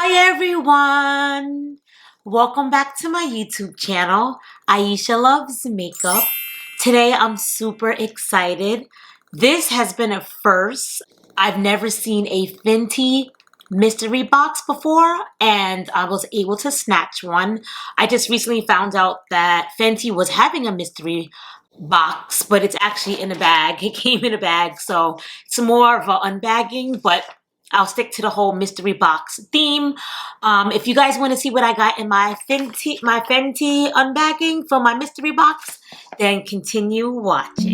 Hi everyone! Welcome back to my YouTube channel, Aisha Loves Makeup. Today I'm super excited. This has been a first. I've never seen a Fenty mystery box before and I was able to snatch one. I just recently found out that Fenty was having a mystery box, but it's actually in a bag. It came in a bag, so it's more of an unbagging, but I'll stick to the whole mystery box theme. If you guys want to see what I got in my Fenty unbagging from my mystery box, then continue watching.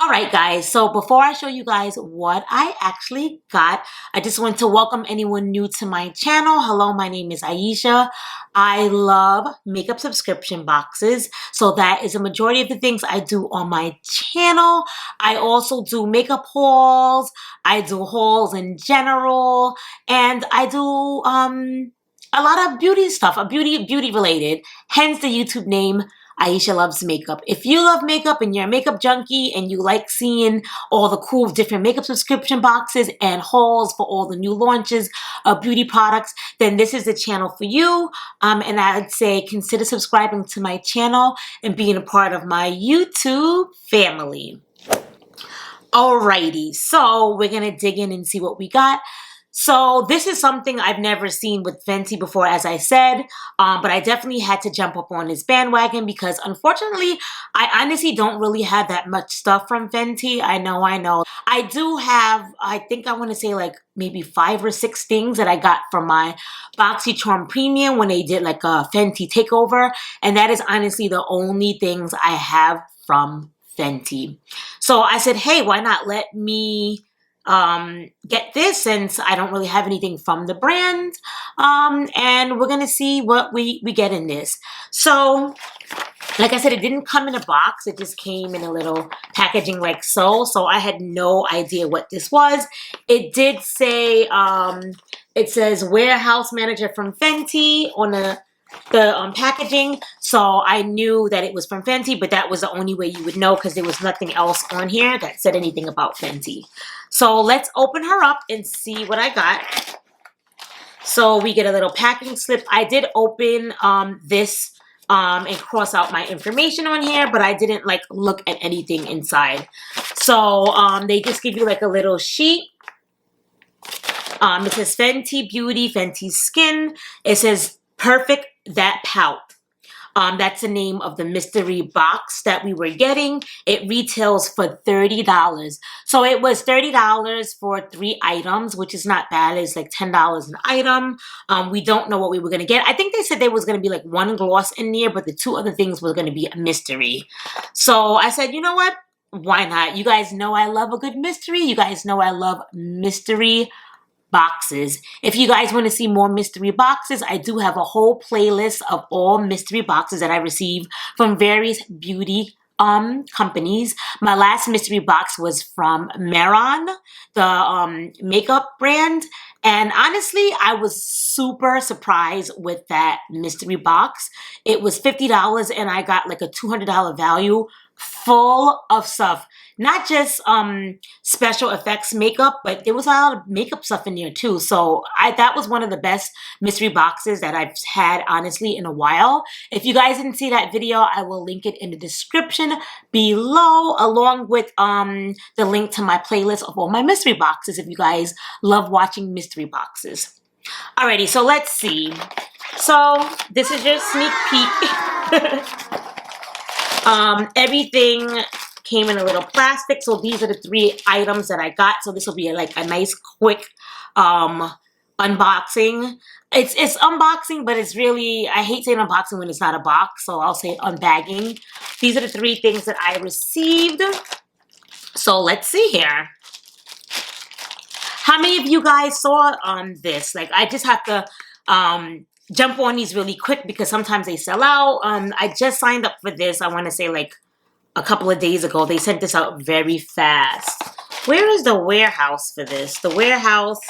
Alright guys, so before I show you guys what I actually got, I just want to welcome anyone new to my channel. Hello, my name is Aisha. I love makeup subscription boxes, so that is a majority of the things I do on my channel. I also do makeup hauls, I do hauls in general, and I do a lot of beauty stuff, beauty related, hence the YouTube name Aisha Loves Makeup. If you love makeup and you're a makeup junkie and you like seeing all the cool different makeup subscription boxes and hauls for all the new launches of beauty products, then this is the channel for you. And I'd say consider subscribing to my channel and being a part of my YouTube family. Alrighty, so we're gonna dig in and see what we got. So this is something I've never seen with Fenty before, as I said, but I definitely had to jump up on this bandwagon because unfortunately, I honestly don't really have that much stuff from Fenty. I know. I do have, I think I want to say like maybe 5 or 6 things that I got from my BoxyCharm Premium when they did like a Fenty takeover, and that is honestly the only things I have from Fenty. So I said, hey, why not let me get this since I don't really have anything from the brand, and we're gonna see what we get in this. So like I said, it didn't come in a box, it just came in a little packaging like so I had no idea what this was. It did say it says warehouse manager from Fenty on the packaging, so I knew that it was from Fenty, but that was the only way you would know because there was nothing else on here that said anything about Fenty. So let's open her up and see what I got. So we get a little packing slip. I did open this and cross out my information on here, but I didn't like look at anything inside. So they just give you like a little sheet. It says Fenty Beauty, Fenty Skin. It says Perfect That Pout. That's the name of the mystery box that we were getting. It retails for $30. So it was $30 for 3 items, which is not bad. It's like $10 an item. We don't know what we were going to get. I think they said there was going to be like 1 gloss in there, but the 2 other things were going to be a mystery. So I said, you know what? Why not? You guys know I love a good mystery. You guys know I love mystery boxes. If you guys want to see more mystery boxes, I do have a whole playlist of all mystery boxes that I receive from various beauty companies. My last mystery box was from MEHRON, the makeup brand, and honestly I was super surprised with that mystery box. It was $50 and I got like a $200 value full of stuff. Not just special effects makeup, but there was a lot of makeup stuff in there too. So that was one of the best mystery boxes that I've had, honestly, in a while. If you guys didn't see that video, I will link it in the description below, along with the link to my playlist of all my mystery boxes if you guys love watching mystery boxes. Alrighty, so let's see. So this is your sneak peek. Everything came in a little plastic, so these are the 3 items that I got. So this will be like a nice quick unboxing. It's unboxing, but it's really, I hate saying unboxing when it's not a box, so I'll say unbagging. These are the 3 things that I received. So let's see here. How many of you guys saw this? Like, I just have to jump on these really quick because sometimes they sell out. I just signed up for this, I want to say like a couple of days ago. They sent this out very fast. Where is the warehouse for this? The warehouse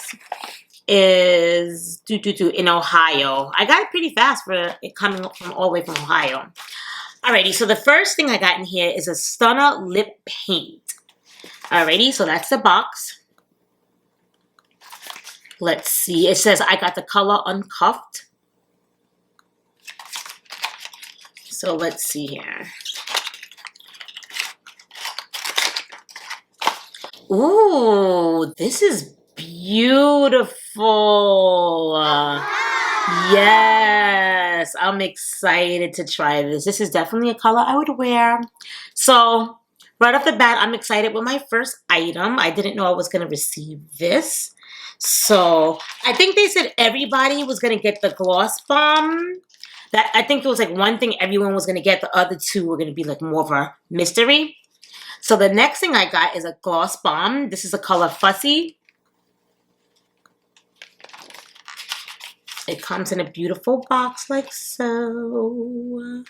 is in Ohio. I got it pretty fast for it coming from all the way from Ohio. Alrighty, so the first thing I got in here is a Stunner lip paint. Alrighty, so that's the box. Let's see. It says I got the color Uncuffed. So let's see here. Ooh, this is beautiful. Yes, I'm excited to try this. This is definitely a color I would wear. So right off the bat, I'm excited with my first item. I didn't know I was going to receive this. So I think they said everybody was going to get the gloss bomb. That I think it was like one thing everyone was going to get. The other two were going to be like more of a mystery. So the next thing I got is a gloss bomb. This is the color Fussy. It comes in a beautiful box like so.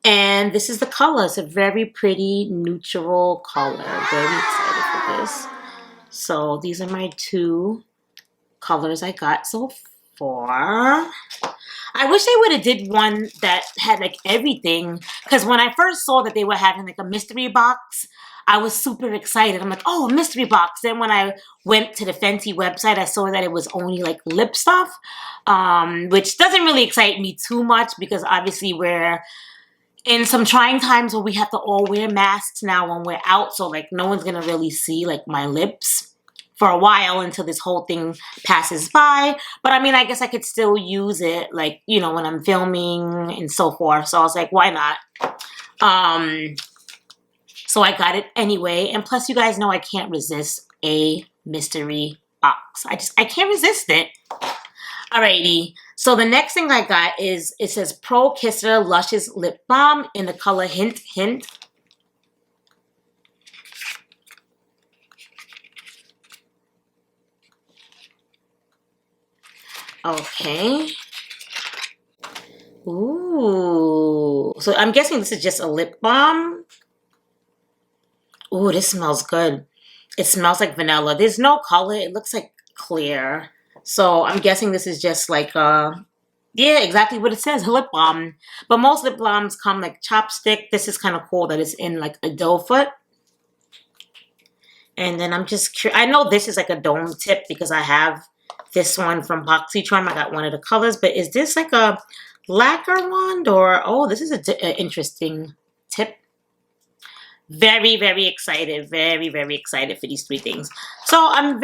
And this is the color. It's a very pretty neutral color. Very excited for this. So these are my two colors I got so far. I wish they would have did one that had like everything, because when I first saw that they were having like a mystery box, I was super excited. I'm like, oh, a mystery box. Then when I went to the Fenty website, I saw that it was only like lip stuff, which doesn't really excite me too much because obviously we're in some trying times where we have to all wear masks now when we're out. So like no one's going to really see like my lips for a while until this whole thing passes by. But I mean, I guess I could still use it, like, you know, when I'm filming and so forth. So I was like, why not? So I got it anyway. And plus, you guys know I can't resist a mystery box. I can't resist it. Alrighty. So the next thing I got is, it says Pro Kisser Luscious Lip Balm in the color Hint Hint. Okay. Ooh. So I'm guessing this is just a lip balm. Ooh, this smells good. It smells like vanilla. There's no color. It looks like clear. So I'm guessing this is just like yeah, exactly what it says, a lip balm. But most lip balms come like chopstick. This is kind of cool that it's in like a doe foot. And then I'm just curious. I know this is like a dome tip because I have this one from BoxyCharm. I got one of the colors, but is this like a lacquer wand or, oh, this is an interesting tip. Very, very excited. Very, very excited for these three things. So I'm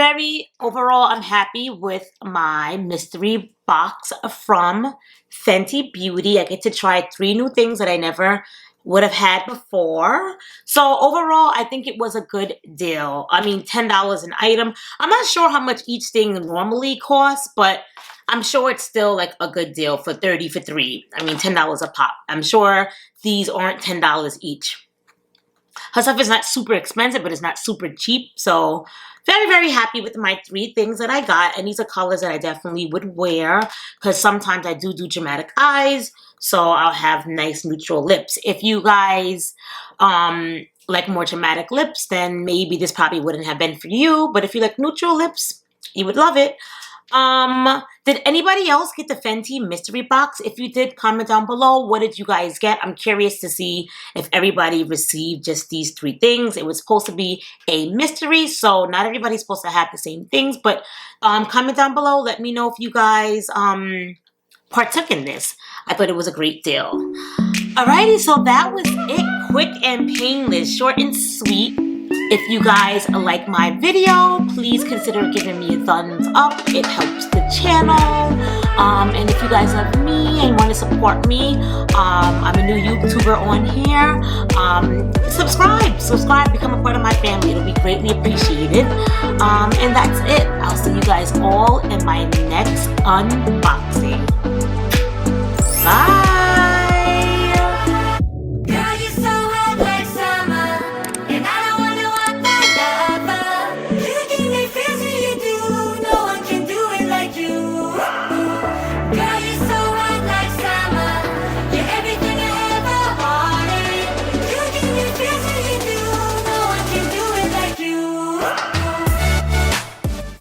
overall, I'm happy with my mystery box from Fenty Beauty. I get to try 3 new things that I never would have had before. So overall, I think it was a good deal. I mean, $10 an item. I'm not sure how much each thing normally costs, but I'm sure it's still like a good deal for 30 for 3. I mean, $10 a pop. I'm sure these aren't $10 each. Her stuff is not super expensive, but it's not super cheap. So very, very happy with my 3 things that I got. And these are colors that I definitely would wear because sometimes I do dramatic eyes. So I'll have nice neutral lips. If you guys like more dramatic lips, then maybe this probably wouldn't have been for you. But if you like neutral lips, you would love it. Did anybody else get the Fenty mystery box? If you did, comment down below. What did you guys get? I'm curious to see if everybody received just these 3 things. It was supposed to be a mystery, so not everybody's supposed to have the same things. But comment down below. Let me know if you guys partook in this. I thought it was a great deal. Alrighty, so that was it. Quick and painless, short and sweet. If you guys like my video, please consider giving me a thumbs up. It helps the channel. And if you guys love me and want to support me, I'm a new YouTuber on here. Subscribe, become a part of my family. It'll be greatly appreciated. And that's it. I'll see you guys all in my next unboxing. Bye.